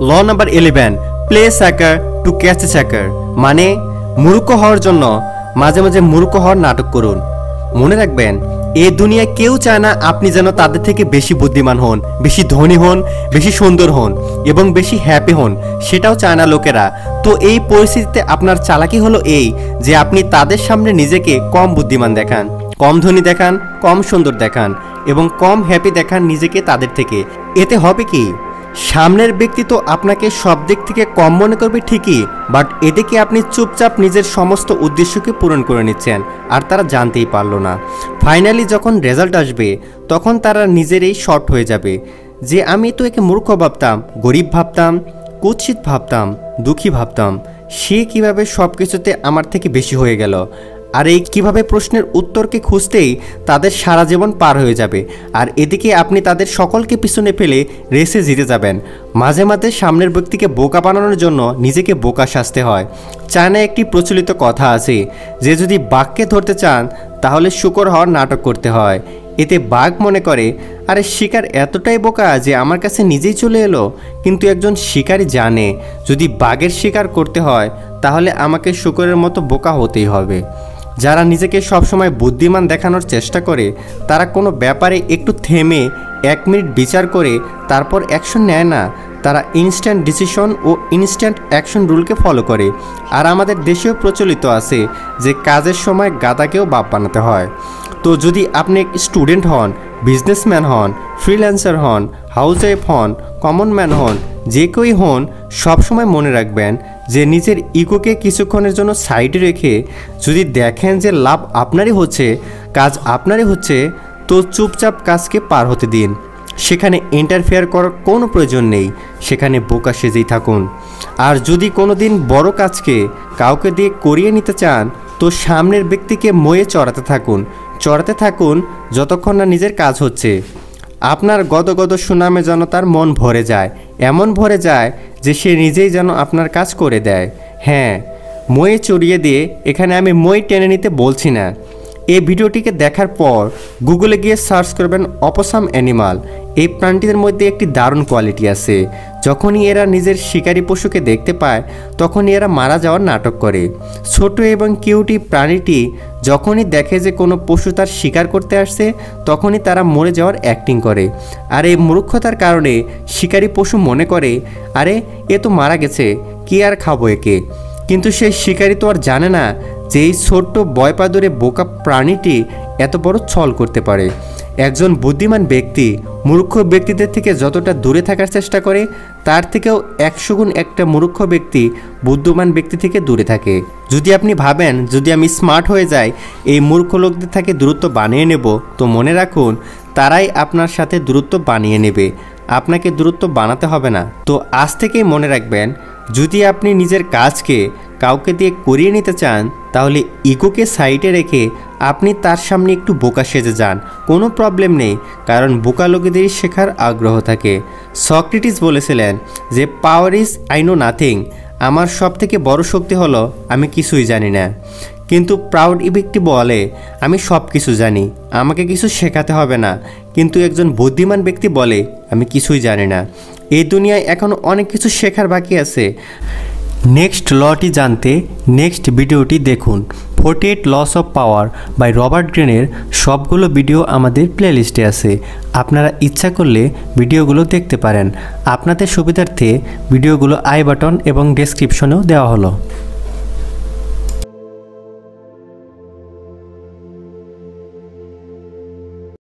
Law number 11, play sucker to catch a sucker, মানে মূর্খ হওয়ার জন্য মাঝে মাঝে মূর্খ হওয়ার নাটক করুন। মনে রাখবেন, এই দুনিয়ায় কেউ চায় না আপনি যেন তাদের থেকে বেশি বুদ্ধিমান হন, বেশি ধনী হন, বেশি সুন্দর হন এবং বেশি হ্যাপি হন, সেটাও চায় না লোকেরা। তো এই পরিস্থিতিতে আপনার চালাকি হলো এই যে আপনি তাদের সামনে নিজেকে কম বুদ্ধিমান দেখান, কম ধনী দেখান, কম সুন্দর দেখান এবং কম হ্যাপি দেখান নিজেকে তাদের থেকে। এতে হবে কি, সামনের ব্যক্তি তো আপনাকে সব দিক থেকে কম মনে করবে ঠিকই, বাট এতে কি আপনি চুপচাপ নিজের সমস্ত উদ্দেশ্যকে পূরণ করে নিচ্ছেন আর তারা জানতেই পারলো না। ফাইনালি যখন রেজাল্ট আসবে তখন তারা নিজেরই শর্ট হয়ে যাবে যে আমি তো একে মূর্খ ভাবতাম, গরিব ভাবতাম, কুৎসিত ভাবতাম, দুঃখী ভাবতাম, সে কিভাবে সব কিছুতে আমার থেকে বেশি হয়ে গেল। আর এই কীভাবে প্রশ্নের উত্তরকে খুঁজতেই তাদের সারা জীবন পার হয়ে যাবে। আর এদিকে আপনি তাদের সকলকে পিছনে ফেলে রেসে জিতে যাবেন। মাঝে মাঝে সামনের ব্যক্তিকে বোকা বানানোর জন্য নিজেকে বোকা সাজতে হয়। চায়নায় একটি প্রচলিত কথা আছে যে যদি বাঘকে ধরতে চান তাহলে শূকর হওয়ার নাটক করতে হয়। এতে বাঘ মনে করে আরে শিকার এতটাই বোকা যে আমার কাছে নিজেই চলে এলো। কিন্তু একজন শিকারী জানে যদি বাঘের শিকার করতে হয় তাহলে আমাকে শূকরের মতো বোকা হতেই হবে। যারা নিজেকে সবসময় বুদ্ধিমান দেখানোর চেষ্টা করে তারা কোনো ব্যাপারে একটু থেমে 1 মিনিট বিচার করে তারপর অ্যাকশন নেয় না। তারা ইনস্ট্যান্ট ডিসিশন ও ইনস্ট্যান্ট অ্যাকশন রুলকে ফলো করে। আর আমাদের দেশেও প্রচলিত আছে যে কাজের সময় গাধাকেও বাপ বানাতে হয়। তো যদি আপনি স্টুডেন্ট হন, বিজনেসম্যান হন, ফ্রিল্যান্সার হন, হাউসওয়াইফ হন, কমন ম্যান হন, যে কেউই হন, সবসময় মনে রাখবেন যে নিজের ইগোকে কিছুক্ষণের জন্য সাইডে রেখে যদি দেখেন যে লাভ আপনারই হচ্ছে, কাজ আপনারই হচ্ছে, তো চুপচাপ কাজকে পার হতে দিন। সেখানে ইন্টারফেয়ার করার কোনো প্রয়োজন নেই, সেখানে বোকা সেজেই থাকুন। আর যদি কোনো দিন বড় কাজকে কাউকে দিয়ে করিয়ে নিতে চান তো সামনের ব্যক্তিকে ময়ে চড়াতে থাকুন যতক্ষণ না নিজের কাজ হচ্ছে। আপনার গদগদ সুনামে যেন তার মন ভরে যায়, এমন ভরে যায় যে সে নিজেই যেন আপনার কাজ করে দেয়। হ্যাঁ, মই চড়িয়ে দিয়ে এখানে আমি মই টেনে নিতে বলছি না। এই ভিডিওটিকে দেখার পর গুগলে গিয়ে সার্চ করবেন অপসাম অ্যানিমাল। এই প্রাণীদের মধ্যে একটি দারুণ কোয়ালিটি আছে। যখনই এরা নিজের শিকারী পশুকে দেখতে পায় তখনই এরা মারা যাওয়ার নাটক করে। ছোট এবং কিউটি প্রাণীটি যখনই দেখে যে কোনো পশু তার শিকার করতে আসছে তখনই তারা মরে যাওয়ার অ্যাক্টিং করে। আর এই মূর্খতার কারণে শিকারী পশু মনে করে আরে এ তো মারা গেছে, কি আর খাবো একে। কিন্তু সেই শিকারী তো আর জানে না যে এই ছোট্ট বয়পাদরে বোকা প্রাণীটি এত বড় ছল করতে পারে। একজন বুদ্ধিমান ব্যক্তি মূর্খ ব্যক্তিদের থেকে যতটা দূরে থাকার চেষ্টা করে তার থেকেও 100 গুণ একটা মূর্খ ব্যক্তি বুদ্ধিমান ব্যক্তি থেকে দূরে থাকে। যদি আপনি ভাবেন যদি আমি স্মার্ট হয়ে যাই এই মূর্খ লোকদের থেকে দূরত্ব বানিয়ে নেব, তো মনে রাখুন তারাই আপনার সাথে দূরত্ব বানিয়ে নেবে, আপনাকে দূরত্ব বানাতে হবে না। তো আজ থেকেই মনে রাখবেন যদি আপনি নিজের কাজকে কাউকে দিয়ে করিয়ে নিতে চান তাহলে ইগোকে সাইডে রেখে আপনি তার সামনে একটু বোকা সেজে যান, কোনো প্রবলেম নেই, কারণ বোকা লোকেদেরই শেখার আগ্রহ থাকে। সক্রেটিস বলেছিলেন যে power is I know nothing, আমার সব থেকে বড় শক্তি হলো আমি কিছুই জানি না। কিন্তু প্রাউড ব্যক্তি বলে আমি সব কিছু জানি, আমাকে কিছু শেখাতে হবে না। কিন্তু একজন বুদ্ধিমান ব্যক্তি বলে আমি কিছুই জানি না। এই দুনিয়ায় এখনও অনেক কিছু শেখার বাকি আছে। নেক্সট লটি জানতে নেক্সট ভিডিওটি দেখুন। 48 laws of power by Robert গ্রিনের সবগুলো ভিডিও আমাদের প্লেলিস্টে আছে, আপনারা ইচ্ছা করলে ভিডিওগুলো দেখতে পারেন। আপনাদের সুবিধার্থে ভিডিওগুলো আই বাটন এবং ডেসক্রিপশনেও দেওয়া হলো।